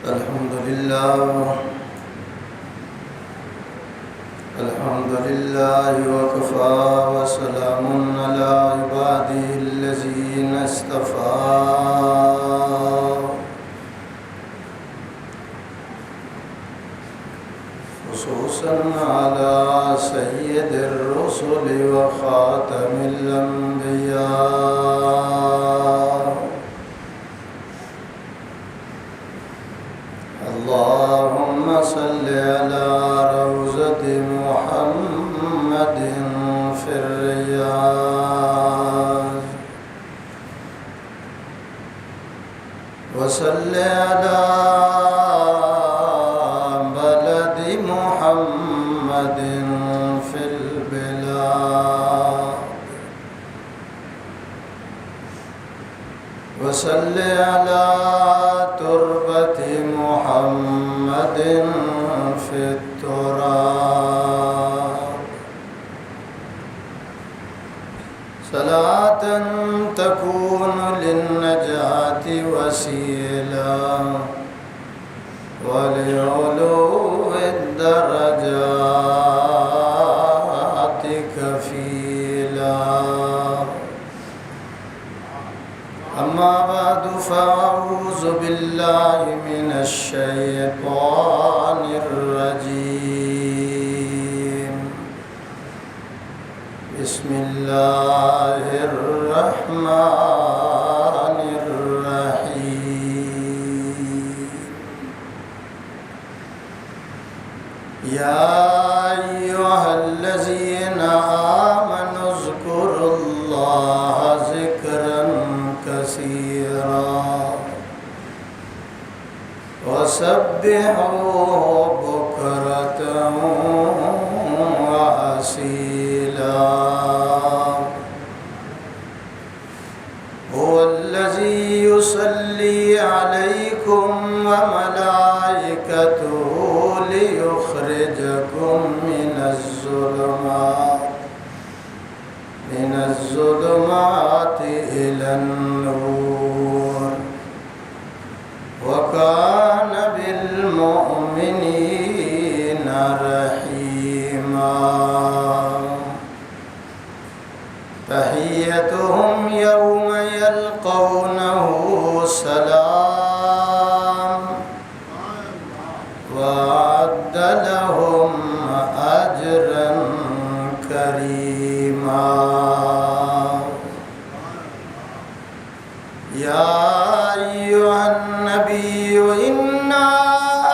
الحمد لله وكفى وسلام على عباده الذين اصطفى خصوصا على سيد الرسل وخاتم الأنبياء اللهم صل على روضة محمد في الرياض وصل على بلد محمد في البلاد وصل على تربة محمد في التراب صلاة تكون للنجاة وسيلة ولعلو الدرجات كفيلا أما بعد فأعوذ بالله من الشيطان الرجيم بسم الله الرحمن الرحيم يا أيها الذين آمنوا اذكروا الله ذكرا كثيرا وسبحوه بكرة وأصيلا هو الذي يصلي عليكم وملائكته ليخرجكم من الظلمات إلى النور وكان بالمؤمنين رحيما تحيتهم يوم يلقونه سلام وأعد لهم أجرا كريما يا أيها النبي إنا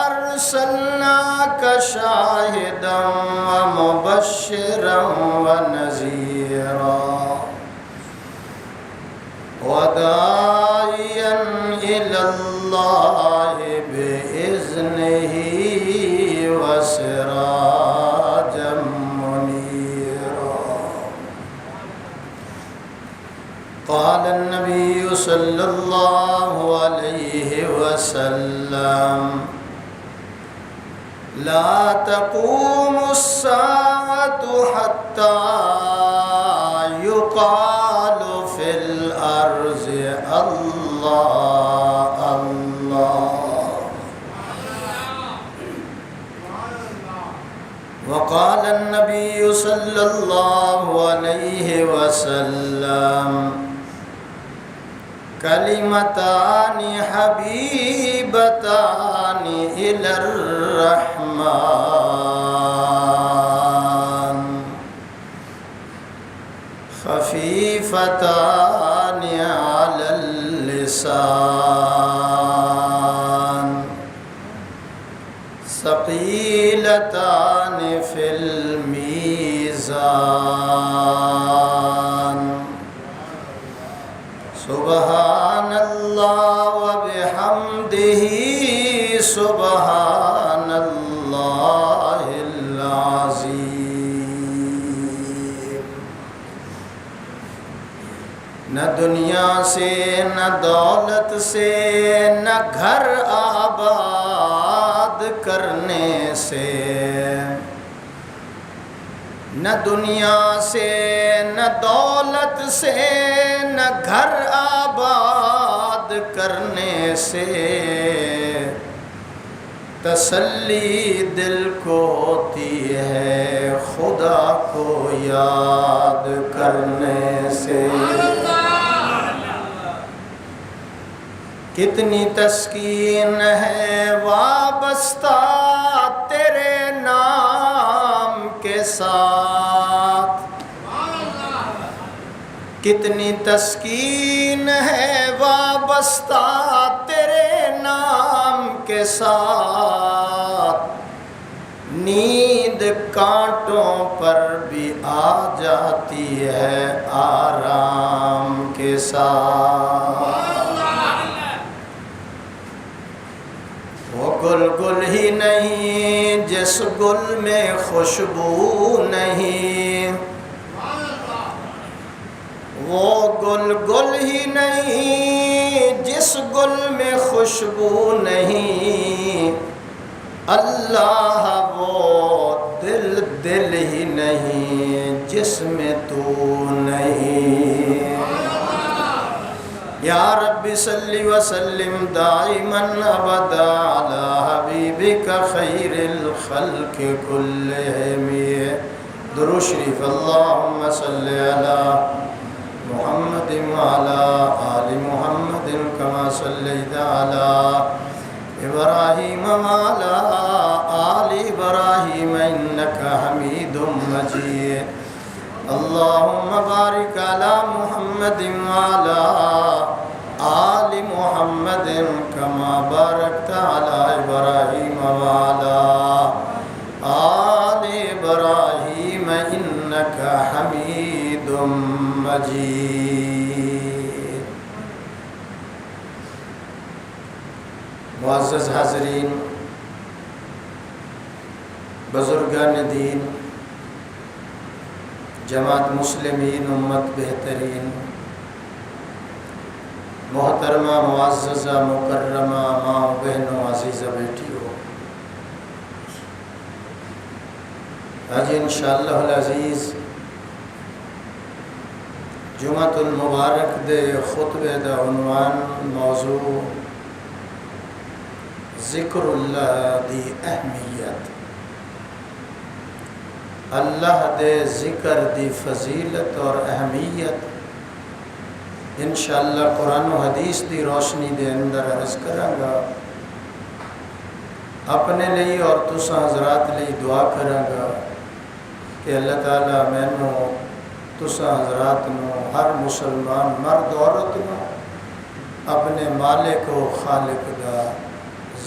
أرسلناك شاهدا ومبشرا ونذيرا وداعيا إلى الله بإذنه وسراجا منيرا قال النبي صلى الله عليه وسلم لا تقوم الساعة حتى يقال في الأرض الله الله وقال النبي صلى الله عليه وسلم كلمتان حبيبتان إلى الرحمن خفيفتان على اللسان ثقيلتان في الميزان سبحان الله وبحمده سبحان الله العظيم نہ دنیا سے نہ دولت سے نہ گھر آباد کرنے سے نہ دنیا سے نہ دولت سے نہ گھر آباد کرنے سے تسلی دل کو ہوتی ہے خدا کو یاد کرنے سے، کتنی تسکین ہے وابستہ تیرے نام کے ساتھ، کتنی تسکین ہے وابستہ تیرے نام کے ساتھ، نیند کانٹوں پر بھی آ جاتی ہے آرام کے ساتھ۔ وہ گل گل ہی نہیں جس گل میں خوشبو نہیں، وہ گل گل ہی نہیں جس گل میں خوشبو نہیں، اللہ وہ دل دل ہی نہیں جس میں تو نہیں۔ یا رب صلی وسلم دائما ابدا علی حبیبک خیر الخلق کلہم۔ درود شریف اللہم صلی علی محمد وعلی آل محمد کما صلیت علی ابراہیم وعلی آل ابراہیم انکا حمید مجید۔ اللہم بارک علی محمد وعلی آل محمد کما بارکت علی ابراہیم وعلی آل ابراہیم انکا حمید مجید۔ معزز حاضرین، بزرگان دین، جماعت مسلمین امت بہترین، محترمہ معززہ مکرمہ ماں بہنوں عزیزہ بیٹیوں، آج انشاءاللہ العزیز جمعۃ المبارک دے خطبے دا عنوان موضوع ذکر اللہ دی اہمیت، اللہ دے ذکر دی فضیلت اور اہمیت انشاءاللہ قرآن و حدیث دی روشنی دے اندر عرض کراں گا، اپنے لیے اور تساں حضرات لیے دعا کراں گا کہ اللہ تعالیٰ مینوں تساں حضرات نو ہر مسلمان مرد عورت نو اپنے مالک و خالق دا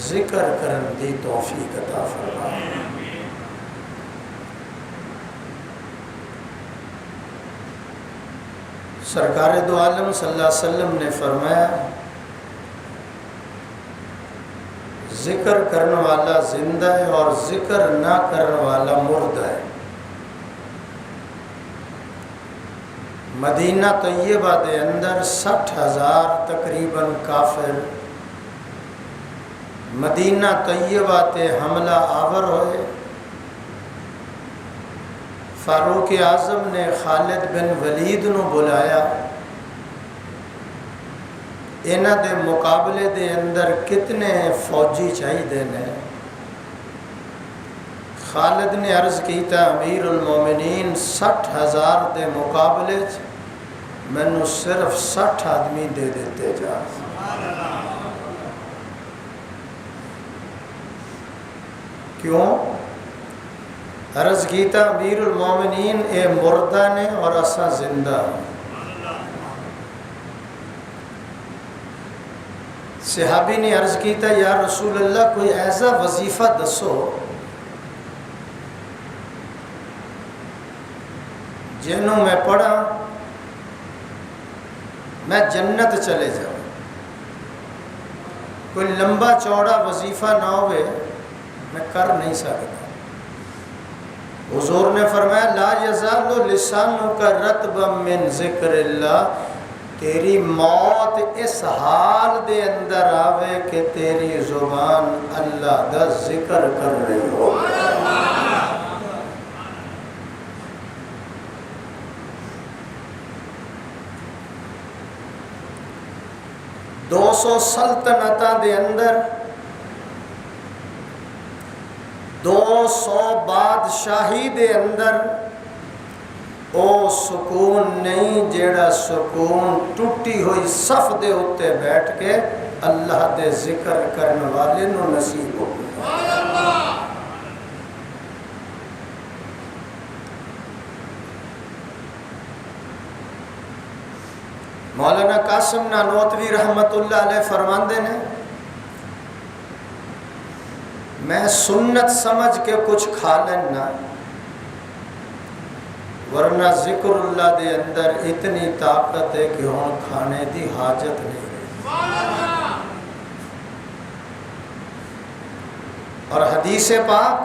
ذکر کرن دی توفیق عطا فرمائے۔ سرکار دو عالم صلی اللہ علیہ وسلم نے فرمایا ذکر کرنے والا زندہ ہے اور ذکر نہ کرنے والا مردہ ہے۔ مدینہ طیبہ دے اندر 60,000 تقریباً کافر مدینہ طیبہ تے حملہ آور ہوئے۔ فاروق اعظم نے خالد بن ولید نو بلایا، انہاں دے مقابلے دے اندر کتنے فوجی چاہیے نے؟ خالد نے عرض کیتا امیر المومنین 60,000 دے مقابلے مینوں صرف 60 آدمی دے دیتے جا۔ کیوں؟ عرض کیتا امیر المومنین اے مردہ نے اور اساں زندہ ہیں۔ صحابی نے عرض کیتا یا رسول اللہ کوئی ایسا وظیفہ دسو جنہوں میں پڑھا میں جنت چلے جاؤں، کوئی لمبا چوڑا وظیفہ نہ ہوئے میں کر نہیں سکتا۔ حضور نے فرمایا لا یزال لسانک رطبا من ذکر اللہ، تیری موت اس حال دے اندر آوے کہ تیری زبان اللہ دا ذکر کر رہی ہو۔ 200 سلطنتاں دے اندر 200 بادشاہی دے اندر او سکون نہیں جیڑا سکون ٹوٹی ہوئی صف دے اتے بیٹھ کے اللہ دے ذکر کرنے والے نو نصیب ہو گیا۔ مولانا قاسم نانوتوی رحمت اللہ علیہ فرماندے نے میں سنت سمجھ کے کچھ کھا لینا ورنہ ذکر اللہ دے اندر اتنی طاقت ہے کہ ہون کھانے دی حاجت نہیں رہی۔ اور حدیث پاک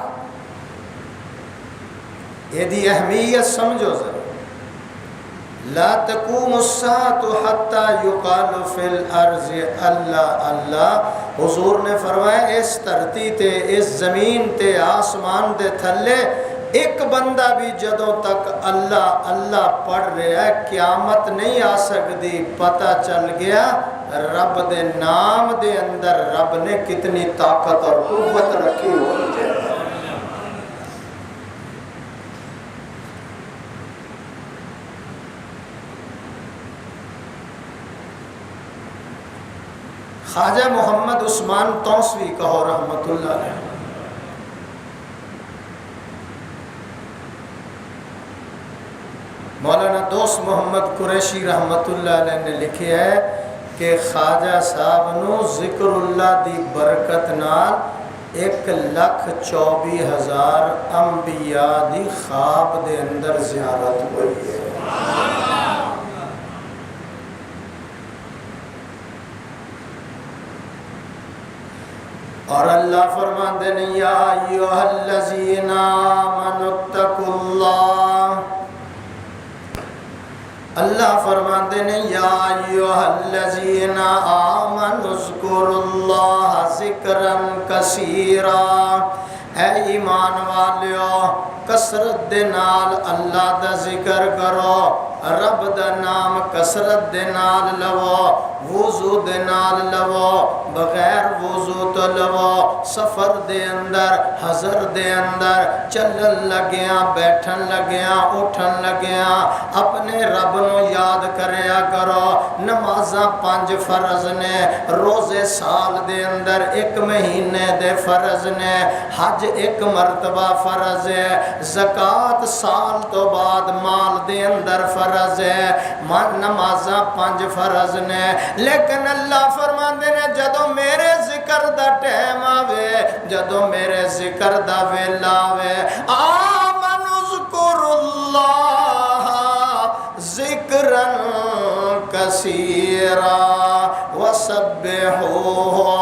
یہ دی اہمیت سمجھو ذرا، لا تقوم الساعة حتى يقال في الارض اللہ اللہ۔ حضور نے فرمایا اس دھرتی تے، اس زمین تے، آسمان دے تھلے ایک بندہ بھی جدوں تک اللہ اللہ پڑھ رہا ہے قیامت نہیں آ سکتی۔ پتہ چل گیا رب دے نام دے اندر رب نے کتنی طاقت اور قوت رکھی ہوئی ہے۔ خواجہ محمد عثمان توسوی کہو رحمت اللہ علیہ، مولانا دوست محمد قریشی رحمت اللہ علیہ نے لکھے ہے کہ خواجہ صاحب نو ذکر اللہ دی برکت نال 1,24,000 انبیاء دی خواب دے اندر زیارت ہوئی ہے۔ اور اللہ فرماندے نے یا ایھا الذین آمنوا اتقوا اللہ، اللہ فرماندے نے یا ایھا الذین آمنوا اذکروا اللہ ذکرا کثیرا، اے ایمان والیو کثرت دے نال اللہ دا ذکر کرو، رب دا نام کثرت دے نال لو، وضو دے نال لو، بغیر وضو تو لو، سفر دے اندر، حضر دے اندر، چلن لگیاں، بیٹھن لگیاں، اٹھن لگیاں اپنے رب نو یاد کریا کرو۔ نمازاں 5 فرض نے، روزے سال دے اندر 1 مہینے دے فرض نے، حج 1 مرتبہ فرض ہے، زکوٰۃ سال تو بعد مال دے اندر فرض ہے، نمازاں 5 فرض نے۔ لیکن اللہ فرماندے نے جدوں میرے ذکر دا ٹائم آوے، جدوں میرے ذکر دا ویلا آوے، آمنوا اذکروا اللہ ذکرا کثیرا وسبحوہ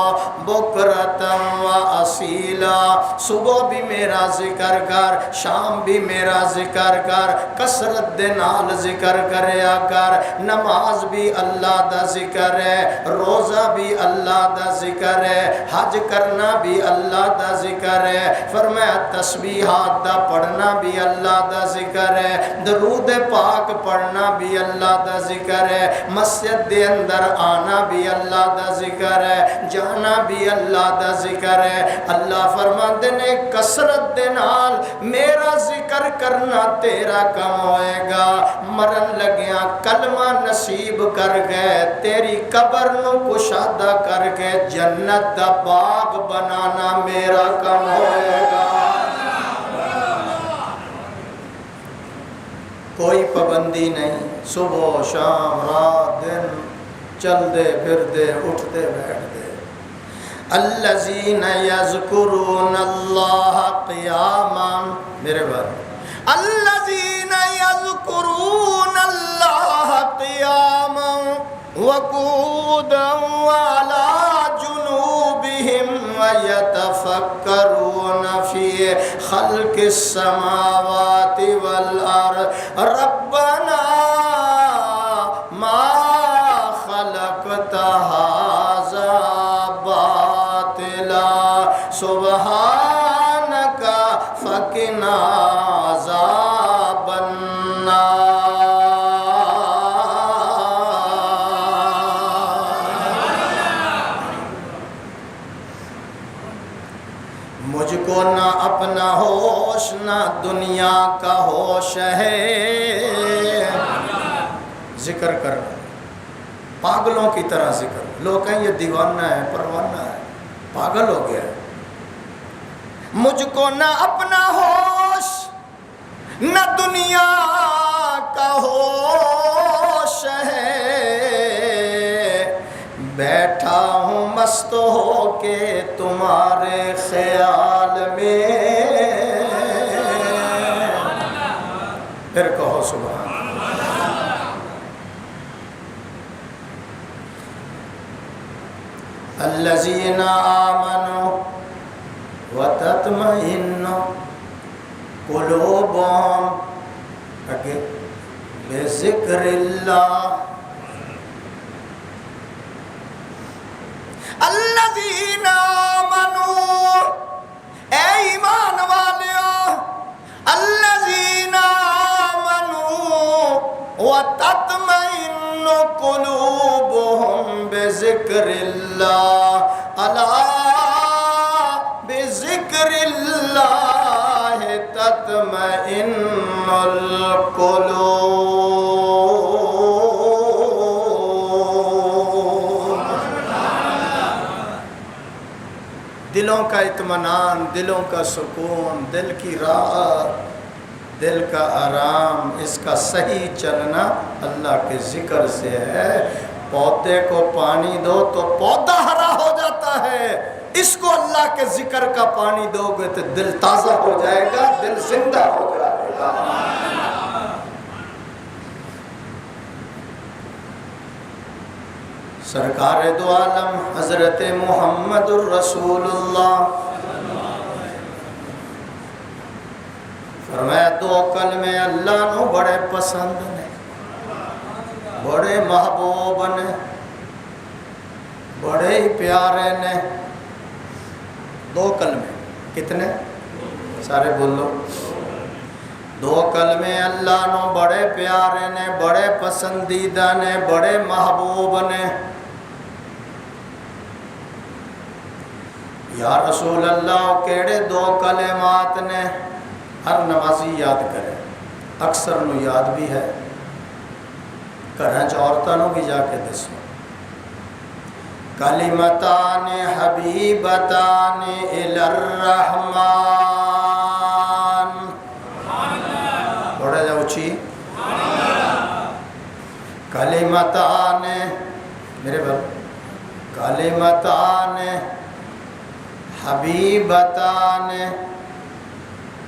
بکرۃ واصیلا، صبح بھی میرا ذکر کر، شام بھی میرا ذکر کر، کثرت دے نال ذکر کریا کر، نماز بھی اللہ دا ذکر ہے، روزہ بھی اللہ دا ذکر ہے، حج کرنا بھی اللہ دا ذکر ہے، فرمایا تسبیحات دا پڑھنا بھی اللہ دا ذکر ہے، درود پاک پڑھنا بھی اللہ دا ذکر ہے، مسجد دے اندر آنا بھی اللہ دا ذکر ہے، جانا بھی اللہ دا ذکر ہے۔ اللہ فرماندے نے کثرت دے نال میرا ذکر کرنا تیرا کم ہوئے گا، مرن لگیاں کلمہ نصیب کر گئے، تیری قبر نو کشادہ کر کے جنت دا باغ بنانا میرا کم ہوئے گا۔ کوئی پابندی نہیں، صبح شام رات دن چل دے پھر دے اٹھ دے بیٹھ دے۔ الذین یذکرون اللہ قیاما، میرے بھائی، الذین یذکرون اللہ قیاما وقعودا وعلی جنوبہم ویتفکرون فی خلق السماوات والارض ربنا ما خلقت ھذا باطلا سبحانک فقنا عذاب النار۔ مجھ کو نہ اپنا ہوش نہ دنیا کا ہوش ہے. ذکر کر پاگلوں کی طرح ذکر. لوگ کہیں یہ دیوانہ ہے پروانہ ہے پاگل ہو گیا ہے. مجھ کو نہ اپنا ہوش نہ دنیا کا ہوش ہے. بیٹھا ہوں مست ہو کے تمہارے خیال میں. پھر کہو سبحان. الذین آمنوا وتطمئن قلوبهم بذکر اللہ. الذین آمنوا اے ایمان والیو. الذین آمنوا وتطمئن قلوبهم بذکر اللہ. الا بذکر اللہ تطمئن القلوب. دلوں کا اطمینان، دلوں کا سکون، دل کی راحت، دل کا آرام، اس کا صحیح چلنا اللہ کے ذکر سے ہے. پودے کو پانی دو تو پودا ہرا ہو جاتا ہے. اس کو اللہ کے ذکر کا پانی دو گے تو دل تازہ ہو جائے گا، دل زندہ ہو جائے گا. سرکار دو عالم حضرت محمد الرسول اللہ فرمایا دو کلمے اللہ نو بڑے پسند نے، بڑے محبوب نے، بڑے ہی پیارے نے. دو کلمے کتنے؟ سارے بولو. دو کلمے اللہ نو بڑے پیارے نے، بڑے پسندیدہ نے، بڑے محبوب نے. یا رسول اللہ کیڑے دو کلمات نے؟ ہر نمازی یاد کرے، اکثر نو یاد بھی ہے، گھراں چ عورتاں نو بھی جا کے دسو. کلمتان حبیبتان الی الرحمن. تھوڑا جا اونچی. کلمتان میرے بھائی، کلمتان حبیبتان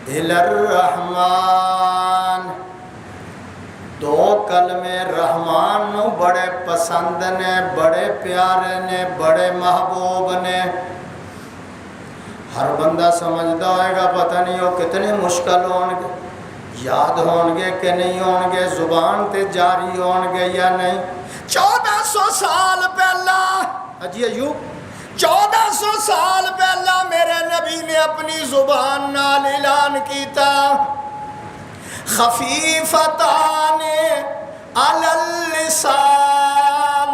الی الرحمن. دو کلمے رحمان نو بڑے پسند نے، بڑے پیارے نے، بڑے محبوب نے. ہر بندہ سمجھتا ہوئے گا پتہ نہیں وہ کتنے مشکل ہون گے، یاد ہون گے کہ نہیں ہون گے، زبان تے جاری ہون گے یا نہیں. 1400 سال پہلا حجی ایوب 1400 سال پہلا میرے نبی نے اپنی زبان نال اعلان کیتا. خفیفتان علی اللسان.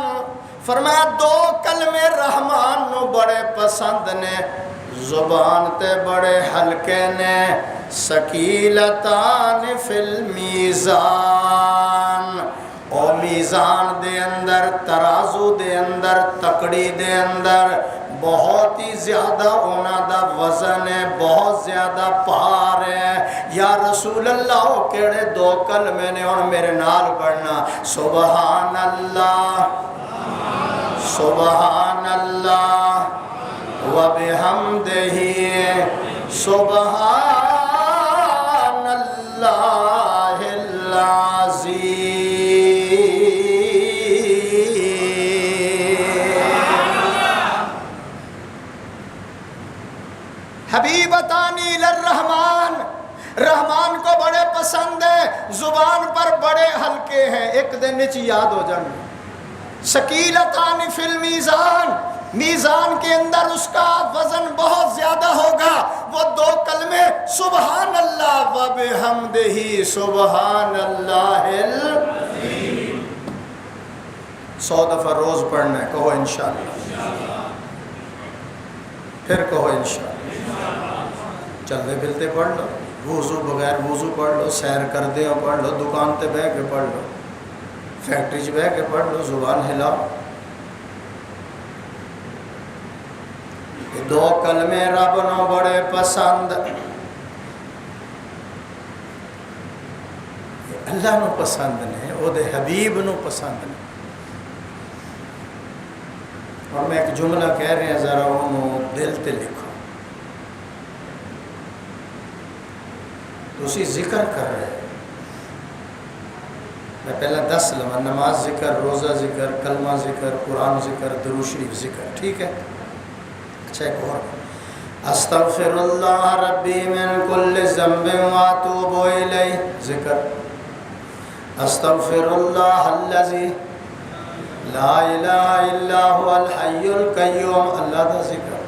فرمایا دو کلمے رحمان نو بڑے پسند نے، زبان تے بڑے ہلکے نے. ثقیلتان فی المیزان. او میزان دے اندر، ترازو دے اندر، تکڑی دے اندر بہت ہی زیادہ اونا دا وزن ہے، بہت زیادہ پار ہے. یا رسول اللہ کیڑے دو کلمے نے؟ اور میرے نال پڑھنا سبحان اللہ سبحان اللہ وبحمدہ سبحان اللہ العظیم. حبیبتانی للرحمن. رحمان کو بڑے پسند ہے، زبان پر بڑے ہلکے ہیں، ایک دن نیچے یاد ہو جائیں. ثقیلتان فی المیزان. میزان کے اندر اس کا وزن بہت زیادہ ہوگا. وہ دو کلمے سبحان اللہ و بحمدہ سبحان اللہ العظیم 100 دفعہ روز پڑھنا ہے. کہو انشاءاللہ. پھر کہو انشاءاللہ. چلتے پھرتے پڑھ لو، وضو بغیر وضو پڑھ لو، سیر کردے ہو پڑھ لو، دکان تے بہ کے پڑھ لو، فیکٹری چ بہ کے پڑھ لو، زبان ہلاؤ۔ یہ دو کلمے رب نو بڑے پسند، اللہ نو پسند نے، او دے حبیب نو پسند نے۔ اور میں ایک جملہ کہہ رہے ہیں، ذرا انہوں دل تے لکھو۔ تسی ذکر کر رہے ہیں، میں پہلے دس لما، نماز ذکر، روزہ ذکر، کلمہ ذکر، قرآن ذکر، درود شریف ذکر، ٹھیک ہے؟ اچھا ایک اور، استغفر اللہ ربی من کل ذنب واتوب الیہ ذکر، استغفر اللہ الذی لا الہ الا هو الحی القیوم، اللہ دا ذکر۔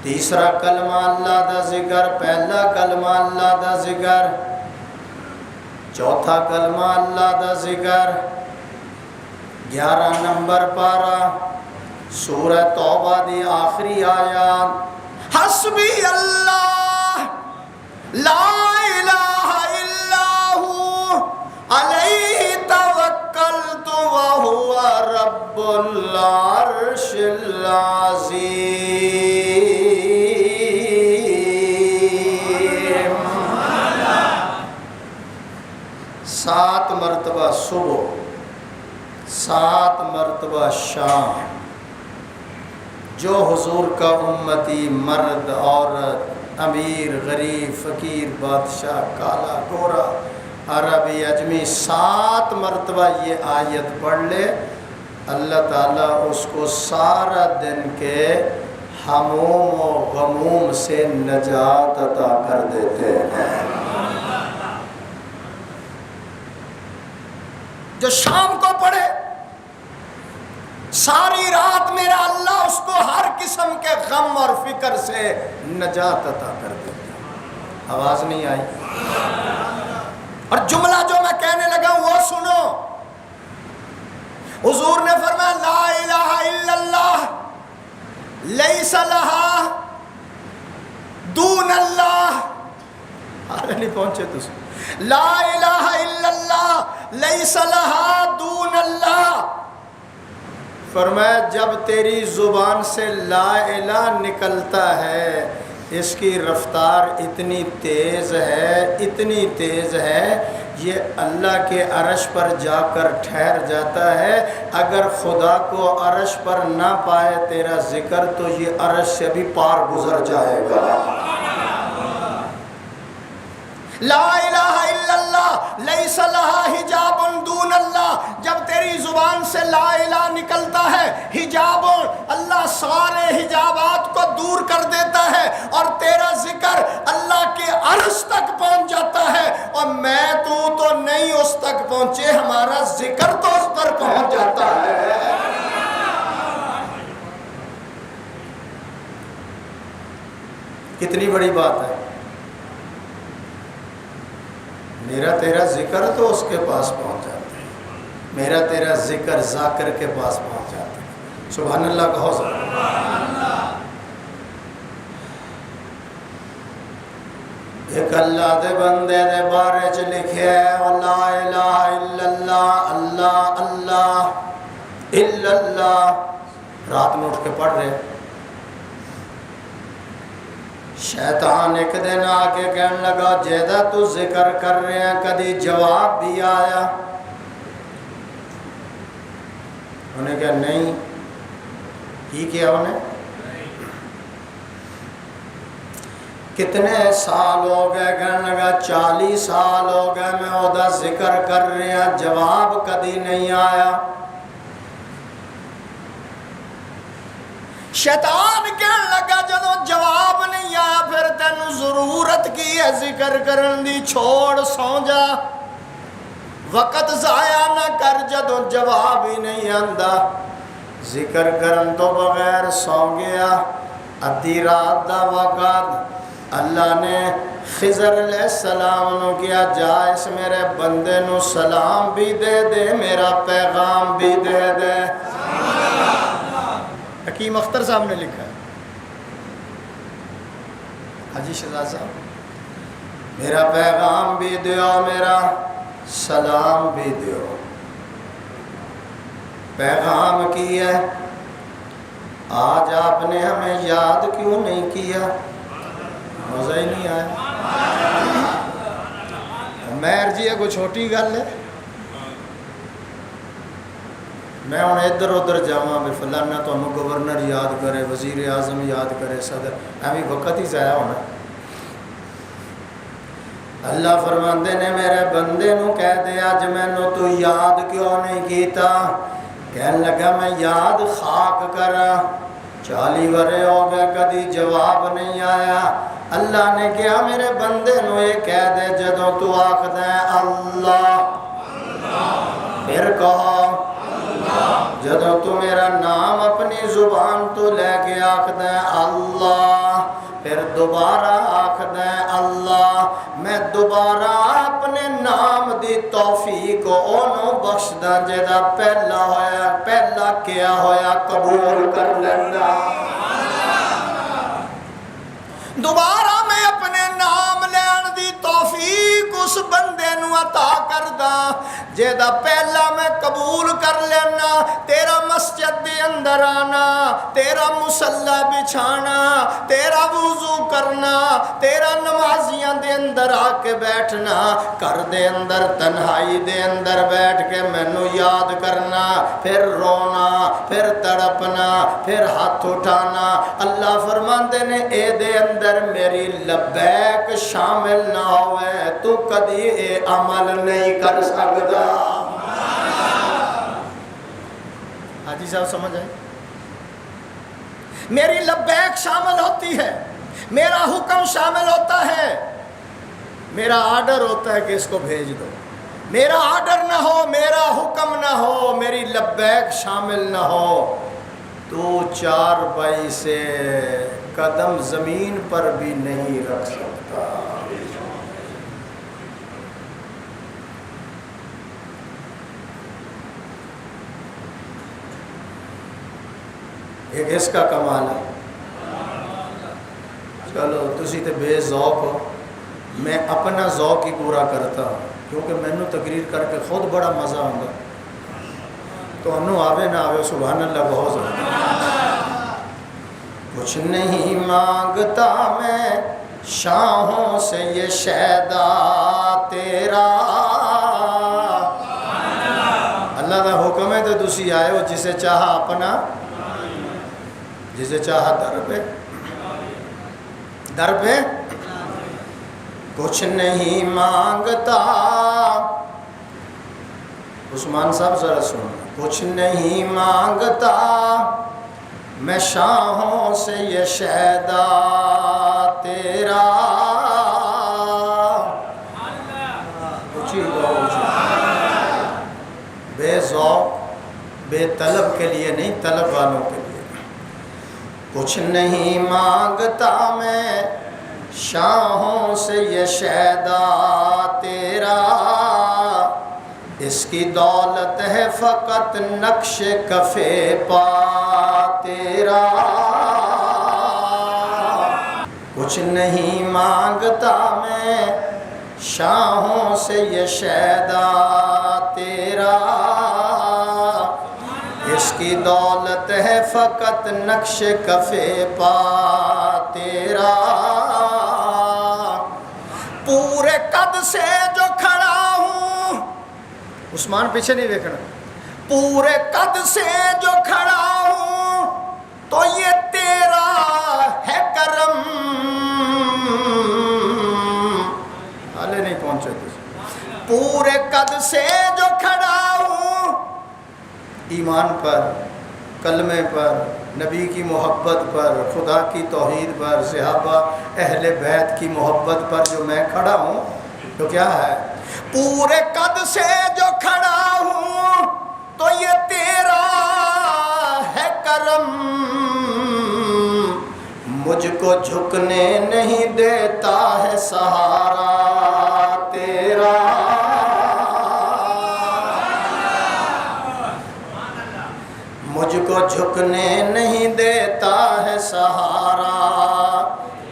تیسرا کلمہ اللہ دا ذکر، پہلا کلمہ اللہ دا ذکر، چوتھا کلمہ اللہ دا ذکر۔ 11 نمبر پارا سورہ توبہ دی آخری آیات، حسبی اللہ لا الہ الا ہو علیہ توکلت وہو رب العرش العظیم۔ 7 مرتبہ صبح، 7 مرتبہ شام، جو حضور کا امتی، مرد عورت، امیر غریب فقیر بادشاہ کالا گورا عربی عجمی 7 مرتبہ یہ آیت پڑھ لے، اللہ تعالیٰ اس کو سارا دن کے ہموم و غموم سے نجات عطا کر دیتے ہیں۔ جو شام کو پڑھے ساری رات میرا اللہ اس کو ہر قسم کے غم اور فکر سے نجات عطا کر دیتا ہے۔ آواز نہیں آئی؟ اور جملہ جو میں کہنے لگا وہ سنو، حضور نے فرمایا لا الہ الا اللہ لیس لہا دون اللہ، آرے نہیں پہنچے تُسے، لا الہ الا اللہ لیس لہا دون اللہ۔ فرمایا جب تیری زبان سے لا الہ نکلتا ہے، اس کی رفتار اتنی تیز ہے، اتنی تیز ہے، یہ اللہ کے عرش پر جا کر ٹھہر جاتا ہے۔ اگر خدا کو عرش پر نہ پائے تیرا ذکر تو یہ عرش سے بھی پار گزر جائے گا۔ لا الہ الا اللہ لیس لہا حجاب دون اللہ، جب تیری زبان سے لا الہ نکلتا ہے، حجاب اللہ سارے حجابات کو دور کر دیتا ہے اور تیرا ذکر اللہ کے عرش تک پہنچ جاتا ہے، اور میں تو نہیں اس تک پہنچے، ہمارا ذکر تو اس پر پہنچ جاتا ہے۔ کتنی بڑی بات ہے، میرا تیرا ذکر تو اس کے پاس پہنچ جاتا ہے، میرا تیرا ذکر ذاکر کے پاس پہنچ جاتا ہے۔ سبحان اللہ کہو، سبحان اللہ۔ ایک اللہ دے بندے دے بارے چ لکھے ہے، لا الہ الا اللہ، اللہ اللہ الا اللہ، رات میں اٹھ کے پڑھ رہے۔ شیطان ایک دن آکے کہنے لگا جیدہ تو ذکر کر رہے ہیں، کدی جواب بھی آیا؟ انہیں کہا نہیں، کی کیا انہیں؟ کتنے سال ہو گئے؟ کہنے لگا 40 سال ہو گئے میں اودا ذکر کر رہے ہیں، جواب کدی نہیں آیا۔ شیطان کہنے لگا جدو جواب نہیں آیا پھر تینوں ضرورت کی ہے ذکر کرن دی، چھوڑ سو جا، وقت ضائع نہ کر، جدو جواب ہی نہیں آندا۔ ذکر کرن تو بغیر سو گیا، ادھی رات دا وقت اللہ نے خضر علیہ السلام نو کیا جا اس میرے بندے نو سلام بھی دے دے، میرا پیغام بھی دے دے۔ حکیم اختر صاحب نے لکھا ہے حاجی شہزاد صاحب میرا پیغام بھی دیو، میرا سلام بھی دیو۔ پیغام کی ہے، آج آپ نے ہمیں یاد کیوں نہیں کیا؟ مزہ ہی نہیں آیا۔ مہر جی ہے کوئی چھوٹی گل ہے؟ میں ہوں ادھر ادھر جاواں بھی فلانا تمہیں گورنر یاد کرے، وزیر اعظم یاد کرے، صدر، ایویں وقت ہی ضائع ہونا۔ اللہ فرماندے نے میرے بندے نو کہہ دے اج مینوں تو یاد کیوں نہیں کیتا؟ کہنے لگا میں یاد خاک کرا، 40 ورے ہو گئے کدی جواب نہیں آیا۔ اللہ نے کہا میرے بندے نو یہ کہہ دے جدوں تو آکھدا ہے اللہ پھر کہو، جدوں تو میرا نام اپنی زبان تو لے کے آکھدا ہے اللہ، پھر دوبارہ آکھدا ہے اللہ، میں دوبارہ اپنے نام دی توفیق اونوں بخشدا جدا پہلا ہویا، پہلا کیا ہویا قبول کر لینا۔ دوبارہ میں اپنے نام لین دی توفیق اس بندے نو عطا کردا جیدا پہلا میں قبول کر لینا۔ تیرا مسجد دے اندر آنا، تیرا مصلی بچھانا، تیرا وضو کرنا، تیرا نمازیاں دے اندر آ کے بیٹھنا، گھر دے اندر تنہائی دے اندر بیٹھ کے مینوں یاد کرنا، پھر رونا، پھر تڑپنا، پھر ہاتھ اٹھانا۔ اللہ فرماندے نے اے دے اندر میری لبیک شامل نہ ہوئے تو کدی اے عمل نہیں کر سکتا۔ حاجی صاحب سمجھ آئے؟ میری لبیک شامل ہوتی ہے، میرا حکم شامل ہوتا ہے، میرا آرڈر ہوتا ہے کہ اس کو بھیج دو۔ میرا آرڈر نہ ہو، میرا حکم نہ ہو، میری لبیک شامل نہ ہو تو 4 بائی سے قدم زمین پر بھی نہیں رکھ سکتا۔ ایک اس کا کمال ہے۔ چلو تسی تے بے ذوق ہو، میں اپنا ذوق ہی پورا کرتا ہوں کیونکہ مینوں تقریر کر کے خود بڑا مزہ آتا، تو انہوں آوے نہ آوے سبحان اللہ بہت زیادہ۔ کچھ نہیں مانگتا میں شاہوں سے یہ شیدا تیرا، اللہ دا حکم ہے تو تسی آئے ہو، جسے چاہا اپنا، جسے چاہا در پہ کچھ نہیں مانگتا۔ عثمان صاحب ذرا سن، کچھ نہیں مانگتا میں شاہوں سے یہ شیدا تیرا، بے ذوق بے طلب کے لیے نہیں، طلب والوں کے لیے۔ کچھ نہیں مانگتا میں شاہوں سے یہ شیدا تیرا، اس کی دولت ہے فقط نقش کفے پا تیرا۔ کچھ نہیں مانگتا میں شاہوں سے یہ شیدا تیرا، اس کی دولت ہے فقط نقش کفے پا تیرا۔ پورے قد سے جو کھڑا ہوں، عثمان پیچھے نہیں دیکھنا، پورے قد سے جو کھڑا ہوں تو یہ تیرا ہے کرم، حالے نہیں پہنچے تھے۔ پورے قد سے جو کھڑا ہوں، ایمان پر، کلمے پر، نبی کی محبت پر، خدا کی توحید پر، صحابہ اہل بیت کی محبت پر جو میں کھڑا ہوں تو کیا ہے؟ پورے قد سے جو کھڑا ہوں تو یہ تیرا ہے کرم، مجھ کو جھکنے نہیں دیتا ہے سہارا تیرا۔ مجھ کو جھکنے نہیں دیتا ہے سہارا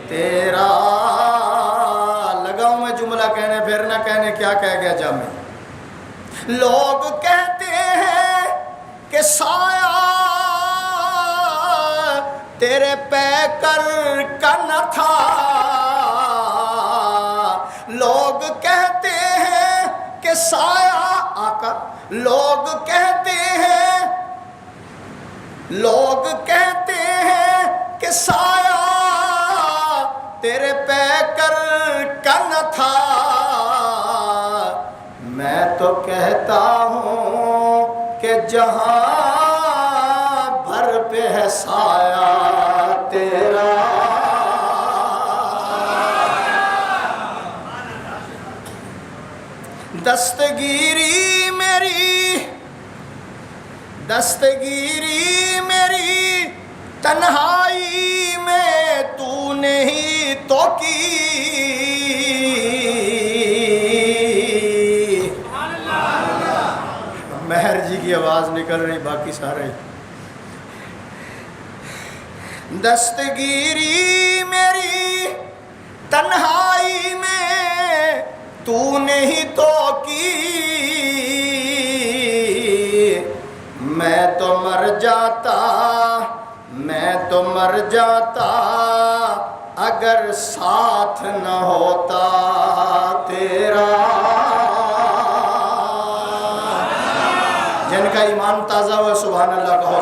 تیرا۔ کہہ گیا جامع؟ لوگ کہتے ہیں کہ سایہ تیرے پیکر کا نہ تھا، لوگ کہتے ہیں کہ سایہ آقا، لوگ کہتے ہیں کہ سایہ تیرے پیکر کا نہ تھا، میں تو کہتا ہوں کہ جہاں بھر پہ ہے سایہ تیرا، دستگیری میری تنہائی میں تو نے ہی تو کی، مہر جی کی آواز نکل رہی، باقی سارے دستگیری میری تنہائی میں تو نے ہی تو کی، میں تو مر جاتا اگر ساتھ نہ ہوتا تیرا، جن کا ایمان تازہ ہوا سبحان اللہ کہو،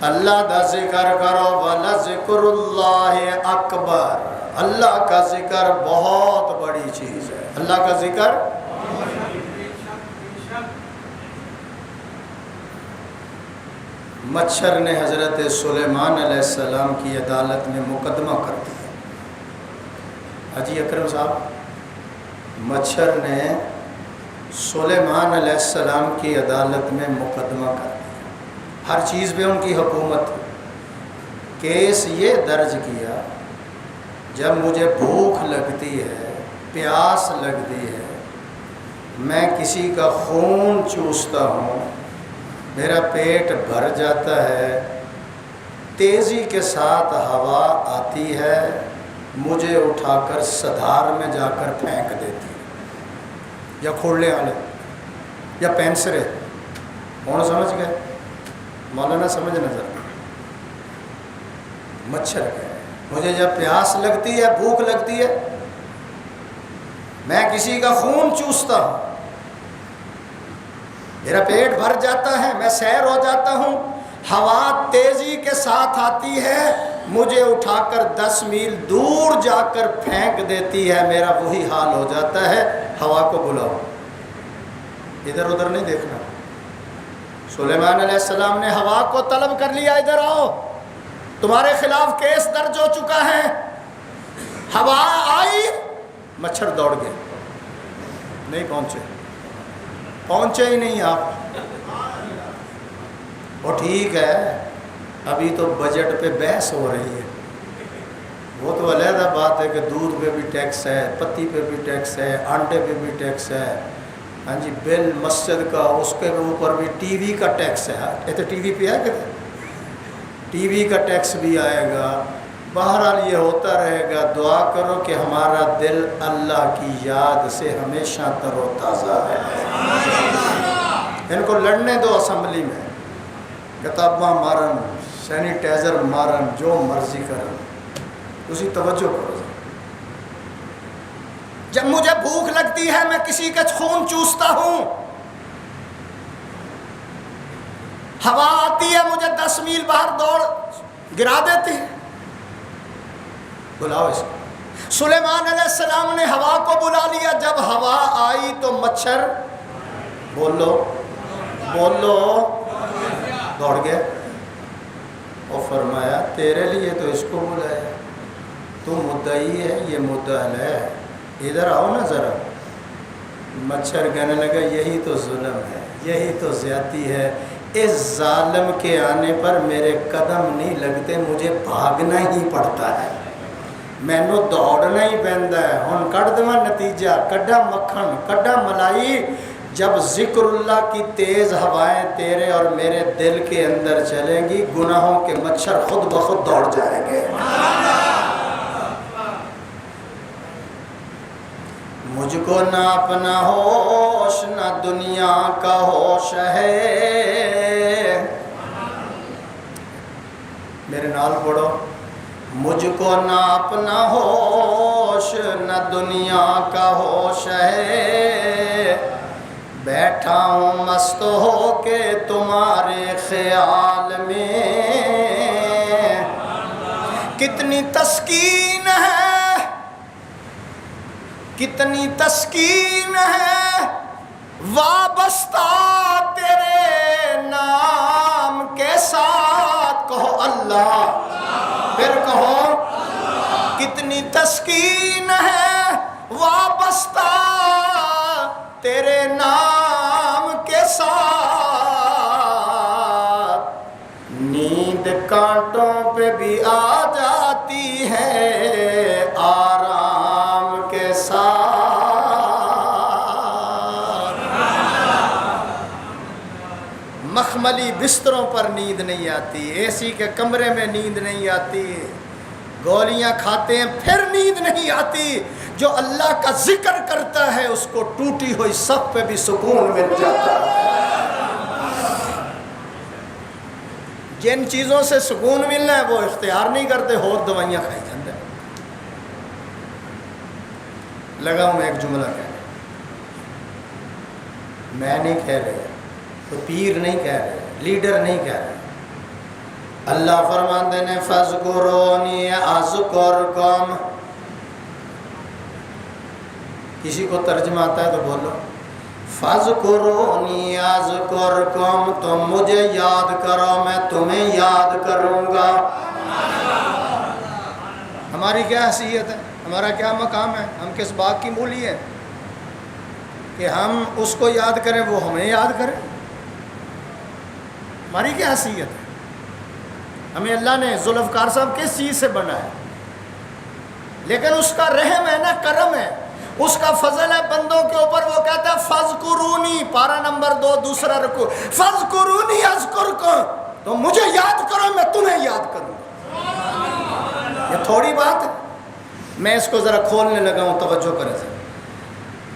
اللہ دا ذکر کرو، وَلَذِكْرُ اللَّهِ اکبر، اللہ کا ذکر بہت بڑی چیز ہے، اللہ کا ذکر۔ مچھر نے حضرت سلیمان علیہ السلام کی عدالت میں مقدمہ کر دیا، حاجی اکرم صاحب، مچھر نے سلیمان علیہ السلام کی عدالت میں مقدمہ کر دیا، ہر چیز پہ ان کی حکومت تھی۔ کیس یہ درج کیا، جب مجھے بھوک لگتی ہے، پیاس لگتی ہے، میں کسی کا خون چوستا ہوں، میرا پیٹ بھر جاتا ہے، تیزی کے ساتھ ہوا آتی ہے، مجھے اٹھا کر سدھار میں جا کر پھینک دیتی ہے، یا کھوڑلے والے یا پینسرے، کون سمجھ گئے؟ مولانا سمجھ نظر، مچھر ہے۔ مجھے جب پیاس لگتی ہے، بھوک لگتی ہے، میں کسی کا خون چوستا ہوں، میرا پیٹ بھر جاتا ہے، میں سیر ہو جاتا ہوں، ہوا تیزی کے ساتھ آتی ہے، مجھے اٹھا کر 10 میل دور جا کر پھینک دیتی ہے، میرا وہی حال ہو جاتا ہے۔ ہوا کو بلاؤ، ادھر ادھر نہیں دیکھنا۔ سلیمان علیہ السلام نے ہوا کو طلب کر لیا، ادھر آؤ، تمہارے خلاف کیس درج ہو چکا ہے۔ ہوا آئی، مچھر دوڑ گئے، نہیں پہنچے ہی نہیں آپ۔ وہ ٹھیک ہے، ابھی تو بجٹ پہ بحث ہو رہی ہے، وہ تو علیحدہ بات ہے کہ دودھ پہ بھی ٹیکس ہے، پتی پہ بھی ٹیکس ہے، انڈے پہ بھی ٹیکس ہے، ہاں جی، بل مسجد کا، اس کے اوپر بھی ٹی وی کا ٹیکس ہے، یہ تو ٹی وی پہ ہے کہ ٹی وی کا ٹیکس بھی آئے گا۔ بہرحال یہ ہوتا رہے گا، دعا کرو کہ ہمارا دل اللہ کی یاد سے ہمیشہ تر و تازہ ہے۔ ان کو لڑنے دو اسمبلی میں، کتاباں مارن، سینیٹائزر مارن، جو مرضی کرن، اسی توجہ کرو۔ جب مجھے بھوک لگتی ہے، میں کسی کا خون چوستا ہوں، ہوا آتی ہے، مجھے 10 میل باہر دوڑ گرا دیتی ہے۔ بلاؤ اس کو۔ سلیمان علیہ السلام نے ہوا کو بلا لیا، جب ہوا آئی تو مچھر بولو دوڑ گیا، اور فرمایا تیرے لیے تو اس کو بلایا، تو مدعی ہے، یہ مدعل ہے، ادھر آؤ نا ذرا۔ مچھر کہنے لگا یہی تو ظلم ہے، یہی تو زیادتی ہے، اس ظالم کے آنے پر میرے قدم نہیں لگتے، مجھے بھاگنا ہی پڑتا ہے، مینو دوڑنا ہی پہنتا ہے۔ ہن کڈ دواں نتیجہ، کڈا مکھن، کڈا ملائی، جب ذکر اللہ کی تیز ہوائیں تیرے اور میرے دل کے اندر چلیں گی، گناہوں کے مچھر خود بخود دوڑ جائیں گے۔ مجھ کو نہ اپنا ہوش نہ دنیا کا ہوش ہے، میرے نال پڑھو، مجھ کو نہ اپنا ہوش نہ دنیا کا ہوش ہے، بیٹھا ہوں مست ہو کے تمہارے خیال میں، کتنی تسکین ہے، کتنی تسکین ہے وابستہ تیرے نام کے ساتھ، کہو اللہ، پھر کہو، کتنی تسکین ہے وابستہ تیرے نام کے ساتھ، نیند کانٹوں پہ بھی آ جاتی ہے آرام کے ساتھ، مخملی بستروں پر نیند نہیں آتی، اے سی کے کمرے میں نیند نہیں آتی، گولیاں کھاتے ہیں پھر نیند نہیں آتی، جو اللہ کا ذکر کرتا ہے اس کو ٹوٹی ہوئی صف پہ بھی سکون مل جاتا ہے۔ جن چیزوں سے سکون ملنا ہے وہ اختیار نہیں کرتے، اور دوائیاں کھائی جاتے ہیں۔ لگا ہوں میں ایک جملہ کہنے، میں نہیں کہہ رہے، تو پیر نہیں کہہ رہے، لیڈر نہیں کہہ رہے، اللہ فرماندے نے فَاذْكُرُونِي أَذْكُرْكُمْ، کسی کو ترجمہ آتا ہے تو بولو، فَاذْكُرُونِي أَذْكُرْكُمْ، تم مجھے یاد کرو میں تمہیں یاد کروں گا۔ ہماری کیا حیثیت ہے، ہمارا کیا مقام ہے، ہم کس بات کی مولی ہیں کہ ہم اس کو یاد کریں وہ ہمیں یاد کریں؟ ہماری کیا حیثیت ہے؟ ہمیں اللہ نے ذوالفقار صاحب کس چیز سے بنایا، لیکن اس کا رحم ہے نا، کرم ہے، اس کا فضل ہے بندوں کے اوپر، وہ کہتا ہے فَاذْكُرُونِی، پارہ نمبر 2 دوسرا رکوع، فَاذْكُرُونِی أَذْكُرْكُمْ، تو مجھے یاد کرو میں تمہیں یاد کروں۔ یہ تھوڑی بات ہے، میں اس کو ذرا کھولنے لگا ہوں، توجہ کریں ذرا۔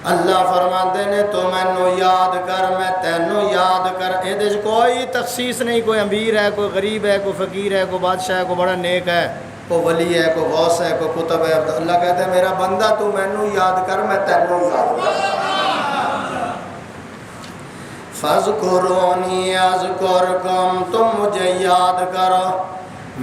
اللہ فرماتے نے تو مینو یاد کر میں تینو یاد کر، یہ کوئی تخصیص نہیں، کوئی امیر ہے، کوئی غریب ہے، کوئی فقیر ہے، کوئی بادشاہ ہے، کوئی بڑا نیک ہے، کوئی ولی ہے، کوئی غوث ہے، کوئی کتب ہے۔ اللہ کہتا ہے میرا بندہ تو مینو یاد کر میں تینو یاد کر۔ فَاذْكُرُونِی أَذْكُرْكُمْ، تم مجھے یاد کرو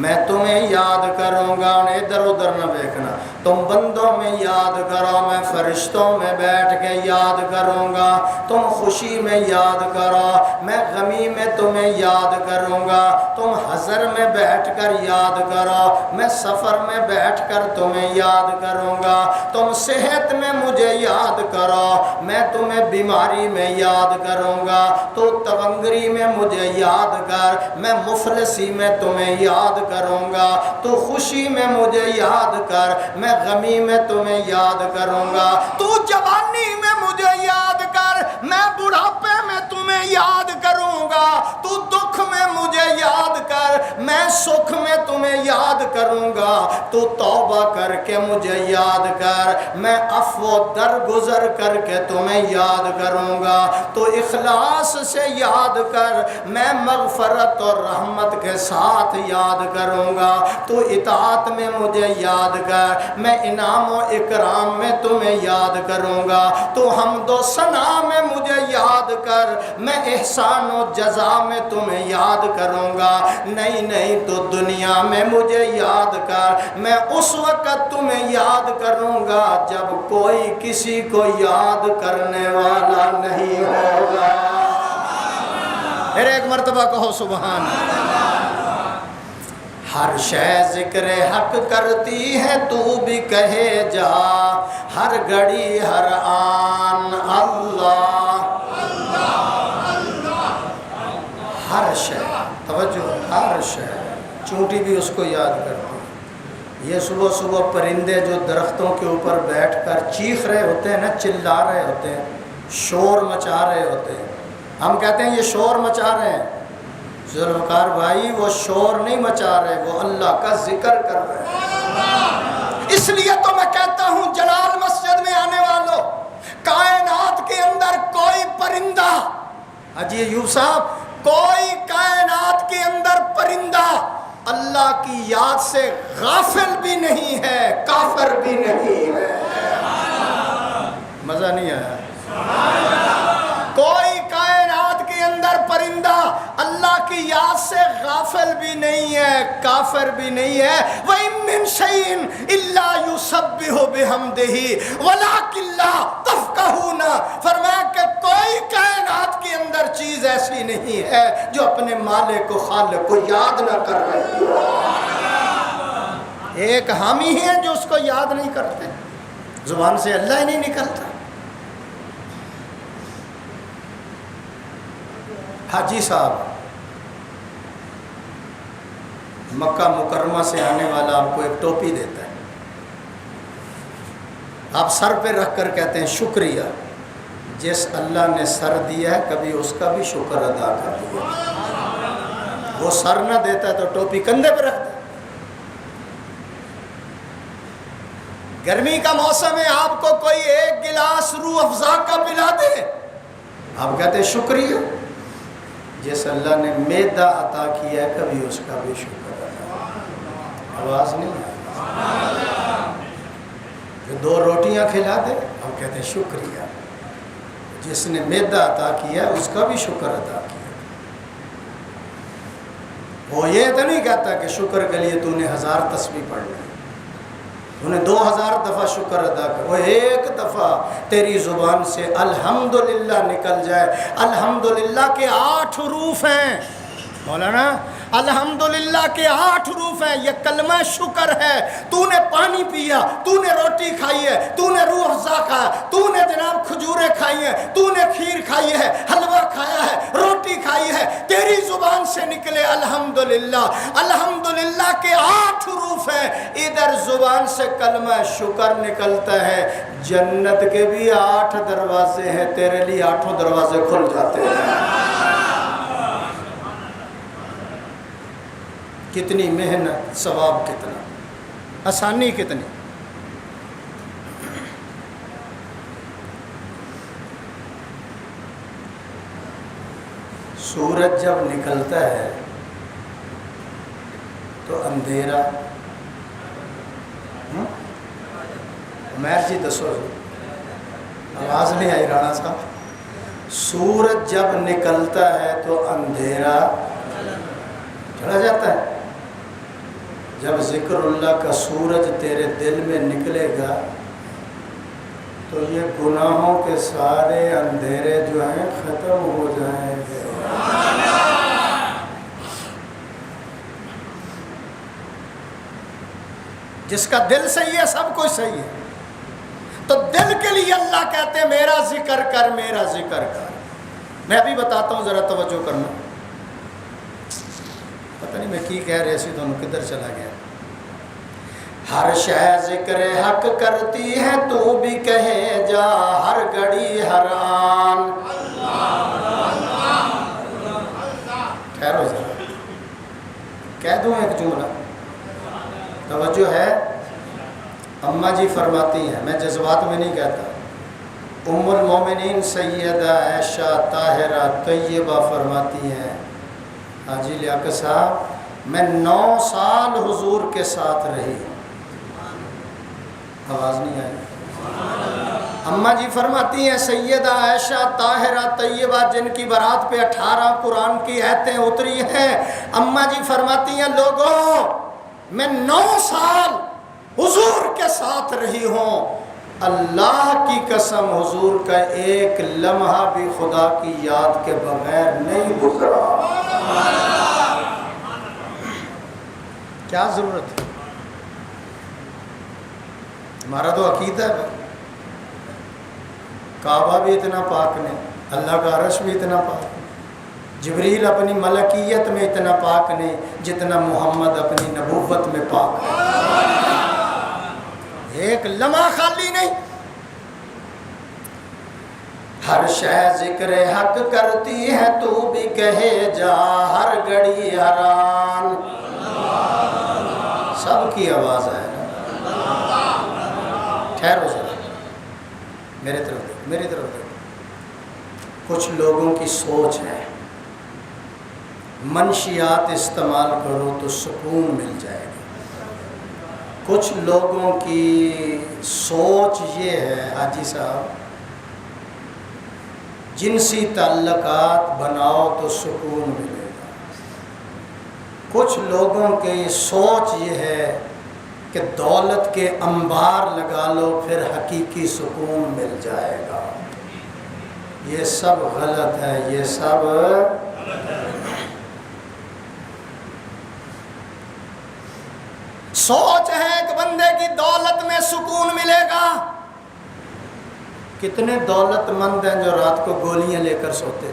میں تمہیں یاد کروں گا۔ ادھر ادھر نہ دیکھنا، تم بندوں میں یاد کرو میں فرشتوں میں بیٹھ کے یاد کروں گا، تم خوشی میں یاد کرو میں غمی میں تمہیں یاد کروں گا، تم حضر میں بیٹھ کر یاد کرو میں سفر میں بیٹھ کر تمہیں یاد کروں گا، تم صحت میں مجھے یاد کرو میں تمہیں بیماری میں یاد کروں گا، تو تونگری میں مجھے یاد کر میں مفلسی میں تمہیں یاد کروں گا، تو خوشی میں مجھے یاد کر میں غمی میں تمہیں یاد کروں گا، تو جوانی میں مجھے یاد کر میں بڑھاپے میں تمہیں یاد کروں گا، تو دکھ میں مجھے یاد کر میں سکھ میں تمہیں یاد کروں گا، تو توبہ کر کے مجھے یاد کر میں عفو درگزر کر کے تمہیں یاد کروں گا، تو اخلاص سے یاد کر میں مغفرت اور رحمت کے ساتھ یاد کروں گا، تو اطاعت میں مجھے یاد کر میں انعام و اکرام میں تمہیں یاد کروں گا، تو حمد و ثنا میں مجھے یاد کر میں احسان و جزا میں تمہیں یاد کروں گا، نہیں تو دنیا میں مجھے یاد کر میں اس وقت تمہیں یاد کروں گا جب کوئی کسی کو یاد کرنے والا نہیں ہوگا۔ پھر ایک مرتبہ کہو سبحان اللہ۔ ہر شے ذکر حق کرتی ہے تو بھی کہے جا، ہر گھڑی ہر آن اللہ، ہر شے، توجہ، ہر شے، چونٹی بھی اس کو یاد کرتی ہے۔ یہ صبح صبح پرندے جو درختوں کے اوپر بیٹھ کر چیخ رہے ہوتے ہیں نا، چلا رہے ہوتے ہیں، شور مچا رہے ہوتے ہیں، ہم کہتے ہیں یہ شور مچا رہے ہیں، ذوالفقار بھائی وہ شور نہیں مچا رہے، وہ اللہ کا ذکر کر رہے ہیں۔ اس لیے تو میں کہتا ہوں جلال مسجد میں آنے والوں، کائنات کے اندر کوئی پرندہ، حاجی ایوب صاحب، کوئی کائنات کے اندر پرندہ اللہ کی یاد سے غافل بھی نہیں ہے، کافر بھی نہیں ہے۔ مزہ نہیں آیا؟ کوئی کائنات کے اندر پرندہ اللہ کی یاد سے غافل بھی نہیں ہے، کافر بھی نہیں ہے۔ وَإِن مِّن شَيْءٍ إِلَّا يُسَبِّحُ بِحَمْدِهِ وَلَٰكِن لَّا تَفْقَهُونَ، فرمایا کہ کوئی کائنات کے اندر چیز ایسی نہیں ہے جو اپنے مالک و خالق کو یاد نہ کر رہی ہو۔ ایک حامی ہیں جو اس کو یاد نہیں کرتے، زبان سے اللہ ہی نہیں نکلتا۔ حاجی صاحب، مکہ مکرمہ سے آنے والا آپ کو ایک ٹوپی دیتا ہے، آپ سر پہ رکھ کر کہتے ہیں شکریہ، جس اللہ نے سر دیا ہے کبھی اس کا بھی شکر ادا کر دیا۔ وہ سر نہ دیتا ہے تو ٹوپی کندھے پہ رکھتا ہے۔ گرمی کا موسم ہے، آپ کو کوئی ایک گلاس روح افزا کا پلا دے، آپ کہتے ہیں شکریہ، جس اللہ نے میدہ عطا کیا ہے کبھی اس کا بھی شکر ادا۔ آواز نہیں آئی؟ جو دو روٹیاں کھلا دے ہم کہتے ہیں شکریہ، جس نے میدہ عطا کیا ہے اس کا بھی شکر ادا کیا۔ وہ یہ تو نہیں کہتا کہ شکر کے لیے تو نے 1000 تسبیح پڑھ لی، انہیں 2000 دفعہ شکر ادا کر، وہ ایک دفعہ تیری زبان سے الحمدللہ نکل جائے۔ الحمدللہ کے 8 حروف ہیں مولانا، الحمدللہ کے 8 حروف ہیں، یہ کلمہ شکر ہے۔ تو نے پانی پیا، تو نے روٹی کھائی ہے، تو نے روح افزا کھایا، تو نے جناب کھجوریں کھائی ہیں، تو نے کھیر کھائی ہے، حلوہ کھایا ہے، روٹی کھائی ہے، تیری زبان سے نکلے الحمدللہ۔ الحمدللہ کے 8 حروف ہیں، ادھر زبان سے کلمہ شکر نکلتا ہے، جنت کے بھی 8 دروازے ہیں، تیرے لیے 8 دروازے کھل جاتے ہیں۔ کتنی محنت، ثواب کتنا، آسانی کتنی۔ سورج جب نکلتا ہے تو اندھیرا، عمیر جی دسو، آواز نہیں آئی رانا صاحب؟ سورج جب نکلتا ہے تو اندھیرا چلا جاتا ہے۔ جب ذکر اللہ کا سورج تیرے دل میں نکلے گا تو یہ گناہوں کے سارے اندھیرے جو ہیں ختم ہو جائیں گے۔ جس کا دل صحیح ہے سب کچھ صحیح ہے، تو دل کے لیے اللہ کہتے ہیں میرا ذکر کر، میرا ذکر کر۔ میں بھی بتاتا ہوں، ذرا توجہ کرنا، پتہ نہیں میں کی کہہ رہے سی دونوں کدھر چلا گیا۔ ہر شے ذکر حق کرتی ہے تو بھی کہے جا، ہر گھڑی ہر آن۔ ٹھہرو ذرا، کہہ دوں ایک جملہ، توجہ ہے؟ اماں جی فرماتی ہیں، میں جذبات میں نہیں کہتا، ام المومنین سیدہ عائشہ طاہرہ طیبہ فرماتی ہیں، حاجی لیاقت صاحب میں 9 سال حضور کے ساتھ رہی ہوں۔ آواز نہیں آئی؟ اماں جی فرماتی ہیں سیدہ عائشہ طاہرہ طیبہ جن کی برات پہ 18 قرآن کی آیتیں اتری ہیں، اماں جی فرماتی ہیں لوگوں میں 9 سال حضور کے ساتھ رہی ہوں، اللہ کی قسم حضور کا ایک لمحہ بھی خدا کی یاد کے بغیر نہیں گزرا۔ کیا ضرورت ہے؟ ہمارا تو عقیدہ ہے، کعبہ بھی اتنا پاک نہیں، اللہ کا عرش بھی اتنا پاک نہیں، جبریل اپنی ملکیت میں اتنا پاک نہیں جتنا محمد اپنی نبوت میں پاک ہے۔ ایک لمحہ خالی نہیں۔ ہر شے ذکر حق کرتی ہے تو بھی کہے جا، ہر گھڑی ہر آن۔ سب کی آواز ہے نا، ٹھہرو ذرا میرے طرف دیکھو۔ میری طرف دیکھو. کچھ لوگوں کی سوچ ہے منشیات استعمال کرو تو سکون مل جائے گا. کچھ لوگوں کی سوچ یہ ہے حاجی صاحب جنسی تعلقات بناؤ تو سکون ملے گا. کچھ لوگوں کی سوچ یہ ہے کہ دولت کے انبار لگا لو پھر حقیقی سکون مل جائے گا. یہ سب غلط ہے، یہ سب سوچ ہے کہ بندے کی دولت میں سکون ملے گا. کتنے دولت مند ہیں جو رات کو گولیاں لے کر سوتے،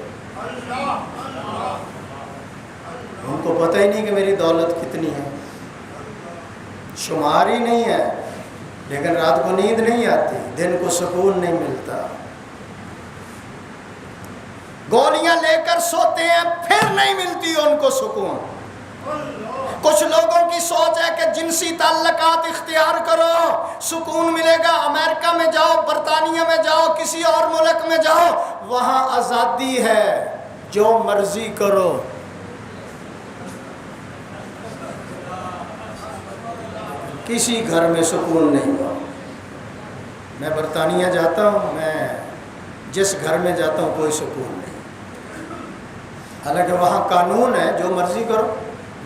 ان کو پتہ ہی نہیں کہ میری دولت کتنی ہے، شمار ہی نہیں ہے، لیکن رات کو نیند نہیں آتی، دن کو سکون نہیں ملتا. گولیاں لے کر سوتے ہیں پھر نہیں ملتی ان کو سکون. کچھ لوگوں کی سوچ ہے کہ جنسی تعلقات اختیار کرو سکون ملے گا. امریکہ میں جاؤ، برطانیہ میں جاؤ، کسی اور ملک میں جاؤ، وہاں آزادی ہے، جو مرضی کرو. کسی گھر میں سکون نہیں ہوا. میں برطانیہ جاتا ہوں، میں جس گھر میں جاتا ہوں کوئی سکون نہیں. حالانکہ وہاں قانون ہے جو مرضی کرو،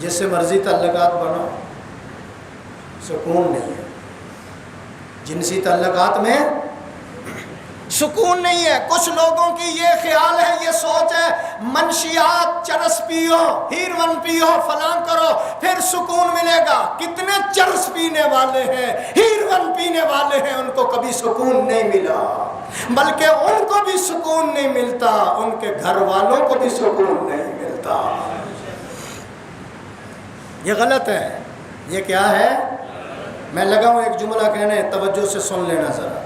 جس سے مرضی تعلقات بناؤ، سکون نہیں ہے. جنسی تعلقات میں سکون نہیں ہے. کچھ لوگوں کی یہ خیال ہے، یہ سوچ ہے منشیات، چرس پیو، ہیروئن پیو، فلاں کرو پھر سکون ملے گا. کتنے چرس پینے والے ہیں، ہیروئن پینے والے ہیں، ان کو کبھی سکون نہیں ملا، بلکہ ان کو بھی سکون نہیں ملتا، ان کے گھر والوں کو بھی سکون نہیں ملتا. یہ غلط ہے. یہ کیا ہے؟ میں لگا ہوں ایک جملہ کہنے، توجہ سے سن لینا ذرا.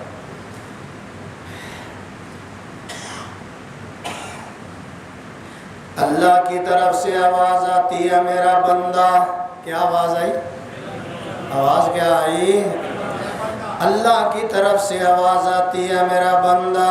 اللہ کی طرف سے آواز آتی ہے میرا بندہ. کیا آواز آئی؟ آواز کیا آئی؟ اللہ کی طرف سے آواز آتی ہے میرا بندہ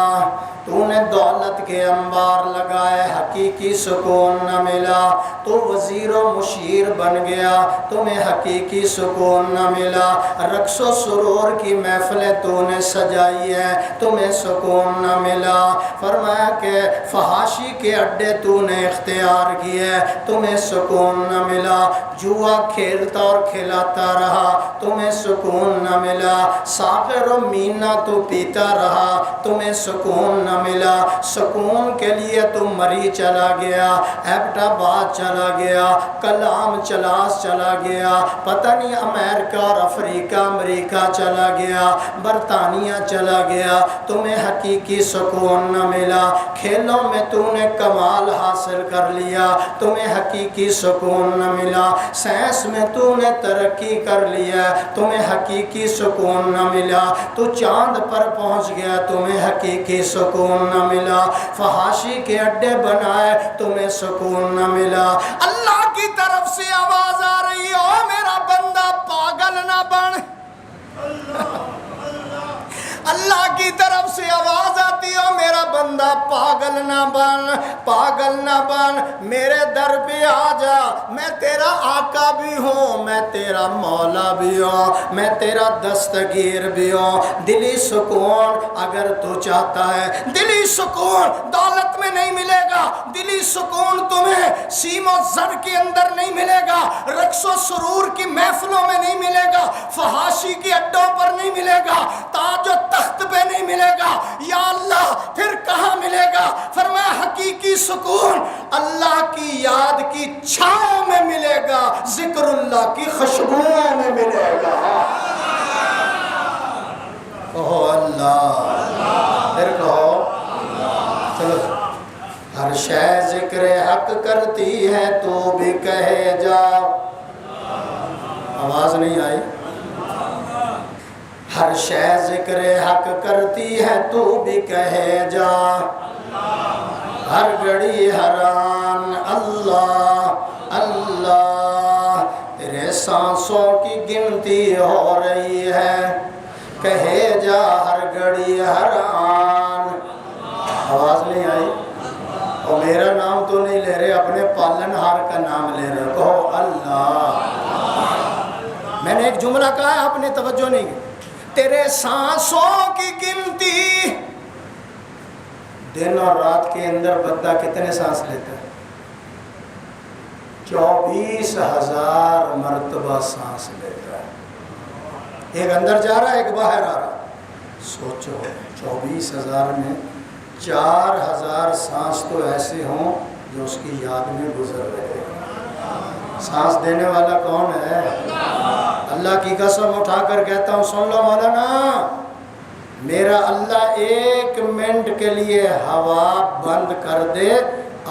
تو نے دولت کے انبار لگائے، حقیقی سکون نہ ملا. تو وزیر و مشیر بن گیا، تمہیں حقیقی سکون نہ ملا. رقص و سرور کی محفلیں تو نے سجائی ہے، تمہیں سکون نہ ملا. فرمایا کہ فحاشی کے اڈے تو نے اختیار کیے، تمہیں سکون نہ ملا. جوا کھیلتا اور کھلاتا رہا، تمہیں سکون نہ ملا. ساغر و مینا تو پیتا رہا، تمہیں سکون نہ ملا. سکون کے لیے تو مری چلا گیا، ایبٹ آباد چلا گیا، کلام چلاس چلا گیا، پتہ نہیں امریکہ اور امریکہ چلا گیا، برطانیہ چلا گیا، تمہیں حقیقی سکون نہ ملا. کھیلوں میں تو نے کمال حاصل کر لیا، تمہیں حقیقی سکون نہ ملا. سائنس میں تو نے ترقی کر لیا، تمہیں حقیقی سکون نہ ملا. تو چاند پر پہنچ گیا، تمہیں حقیقی سکون نہ ملا. فحاشی کے اڈے بنائے، تمہیں سکون نہ ملا. اللہ کی طرف سے آواز آ رہی ہے، او میرا بندہ پاگل نہ بن. اللہ کی طرف سے آواز آتی ہے، میرا بندہ پاگل نہ بن، پاگل نہ بن، میرے در پہ آ جا. میں تیرا آقا بھی ہوں، میں تیرا مولا بھی ہوں، میں تیرا دستگیر بھی ہوں. دلی سکون اگر تو چاہتا ہے، دلی سکون دولت میں نہیں ملے گا، دلی سکون تمہیں سیم و زر کے اندر نہیں ملے گا، رقص و سرور کی محفلوں میں نہیں ملے گا، فحاشی کے اڈوں پر نہیں ملے گا، تاج و تخت پہ نہیں ملے گا. یا اللہ پھر کہاں ملے گا؟ فرمایا حقیقی سکون اللہ کی یاد کی چھاؤں میں ملے گا، ذکر اللہ کی خوشبوؤں میں ملے گا. کہو اللہ، پھر کہو چلو. ہر شے ذکر حق کرتی ہے تو بھی کہے جا. آواز نہیں آئی؟ ہر شے ذکر حق کرتی ہے تو بھی کہے جا. ہر گھڑی حران اللہ اللہ، تیرے سانسوں کی گنتی ہو رہی ہے، کہے جا ہر گھڑی حران نہیں آئی؟ اور میرا نام تو نہیں لے رہے، اپنے پالن ہار کا نام لے رہے، کہو اللہ۔ میں نے ایک جملہ کہا ہے، آپ نے توجہ نہیں کی۔ تیرے سانسوں کی گنتی، دن اور رات کے اندر بندہ کتنے سانس لیتا ہے؟ 24,000 مرتبہ سانس لیتا ہے۔ ایک اندر جا رہا ہے، ایک باہر آ رہا۔ سوچو 24,000 میں 4,000 سانس تو ایسے ہوں جو اس کی یاد میں گزر رہے ہیں۔ سانس دینے والا کون ہے؟ اللہ کی قسم اٹھا کر کہتا ہوں، سن لو مولانا، میرا اللہ 1 منٹ کے لیے ہوا بند کر دے،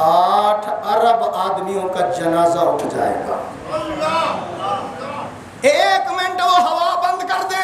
8 ارب آدمیوں کا جنازہ اٹھ جائے گا۔ 1 منٹ وہ ہوا بند کر دے،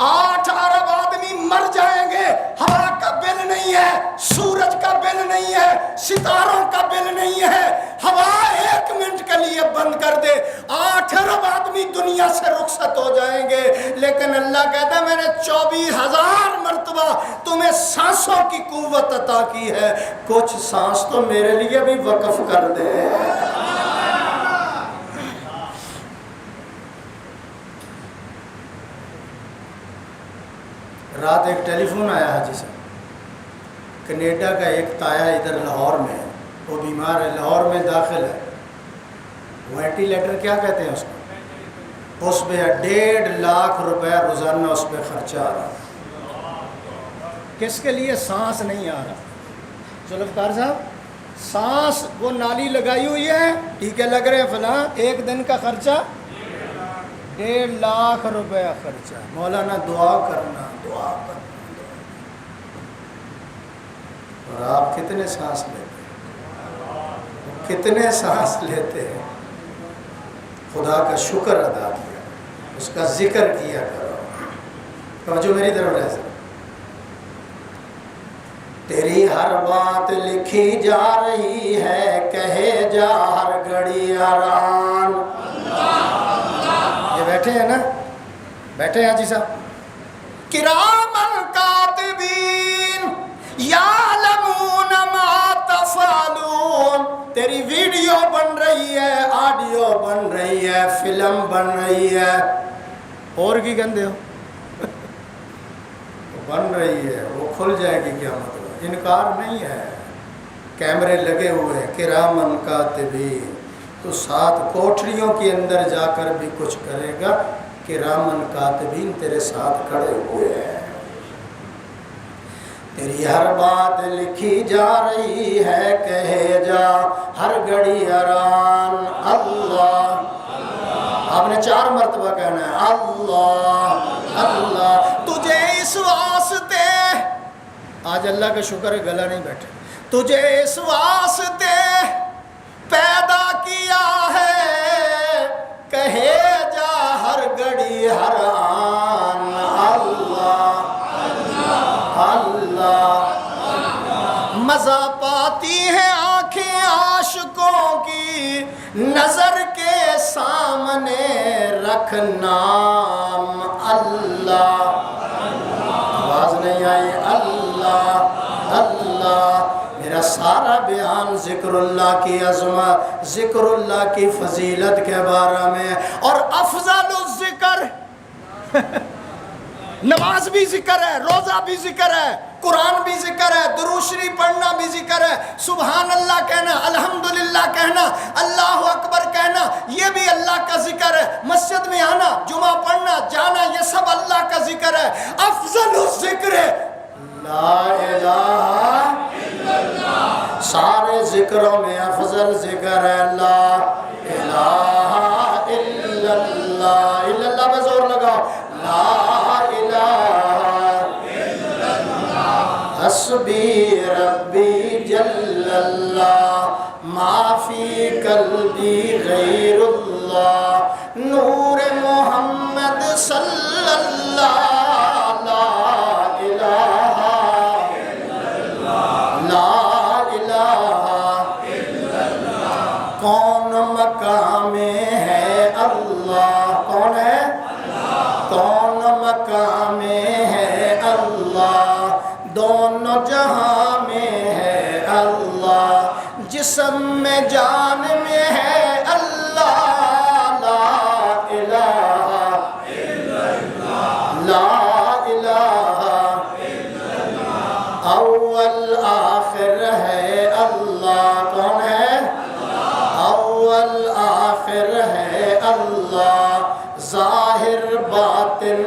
8 ارب آدمی مر جائیں گے۔ ہوا کا بل نہیں ہے، سورج کا بل نہیں ہے، ستاروں کا بل نہیں ہے۔ ہوا 1 منٹ کے لیے بند کر دے، 8 ارب آدمی دنیا سے رخصت ہو جائیں گے۔ لیکن اللہ کہتا ہے میں نے 24,000 مرتبہ تمہیں سانسوں کی قوت عطا کی ہے، کچھ سانس تو میرے لیے بھی وقف کر دے۔ رات ایک ٹیلی فون آیا حاجی صاحب، کینیڈا کا ایک تایا ادھر لاہور میں ہے، وہ بیمار ہے، لاہور میں داخل ہے، وینٹیلیٹر کیا کہتے ہیں اس کو، اس پہ 1.5 لاکھ روپے روزانہ اس پہ خرچہ آ رہا۔ کس کے لیے؟ سانس نہیں آ رہا۔ ذوالفقار صاحب، سانس وہ نالی لگائی ہوئی ہے، ٹیکے لگ رہے فلاں، 1 دن کا خرچہ 1.5 لاکھ روپے خرچہ۔ مولانا دعا کرنا، دعا کرنا۔ اور آپ کتنے سانس لیتے ہیں؟ کتنے سانس لیتے ہیں؟ خدا کا شکر ادا کیا، اس کا ذکر کیا کرو۔ توجہ میری طرف رہے۔ تیری ہر بات لکھی جا رہی ہے، کہے جا ہر گھڑی آران۔ یہ بیٹھے ہیں نا، بیٹھے ہیں جی صاحب، کرامن کاتبین یعلمون ما تفعلون۔ تیری ویڈیو بن رہی ہے، آڈیو بن رہی ہے، فلم بن رہی ہے، اور کی گندے ہو بن رہی ہے، وہ کھل جائے گی قیامت میں، انکار نہیں ہے۔ کیمرے لگے ہوئے ہیں، کرامن کاتبین، تو 7 کوٹریوں کے اندر جا کر بھی کچھ کرے گا، کرامن کاتبین تیرے ساتھ کھڑے ہوئے ہیں۔ تیری ہر بات لکھی جا رہی ہے، کہے جا ہر گھڑی آران اللہ۔ آپ نے 4 مرتبہ کہنا ہے اللہ اللہ۔ تجھے اس واسطے، آج اللہ کا شکر ہے گلا نہیں بیٹھے، تجھے اس واسطے پیدا کیا ہے، کہے جا ہر گھڑی ہر آن اللہ اللہ۔ مزہ پاتی ہیں آنکھیں عاشقوں کی، نظر کے سامنے رکھ نام اللہ۔ آواز نہیں آئی؟ اللہ اللہ۔ میرا سارا بیان ذکر اللہ کی عظمت، ذکر اللہ کی فضیلت کے بارے میں، اور افضل الذکر نماز بھی ذکر ہے، روزہ بھی ذکر ہے، قرآن بھی ذکر ہے، درود شریف پڑھنا بھی ذکر ہے، سبحان اللہ کہنا، الحمدللہ کہنا، اللہ اکبر کہنا، یہ بھی اللہ کا ذکر ہے، مسجد میں آنا، جمعہ پڑھنا، جانا، یہ سب اللہ کا ذکر ہے۔ افضل الذکر لا الہ الا اللہ۔ سارے ذکروں میں افضل ذکر ہے لا الہ الا اللہ۔ الا اللہ پہ زور لگاؤ، لا الہ الا اللہ، حسبی ربی جل اللہ، ما فی قلبی غیر اللہ، نور محمد صلی اللہ، لا الہ الا اللہ، لا الہ الا اللہ۔ کون مقام ہے اللہ؟ کون ہے؟ کون مقام ہے اللہ؟ دونوں جہاں میں ہے اللہ، جسم میں جان میں ہے اللہ، لا الہ الا اللہ، لا الہ الا اللہ، اول آخر ہے اللہ، کون ہے؟ اول آخر ہے اللہ، ظاہر باطن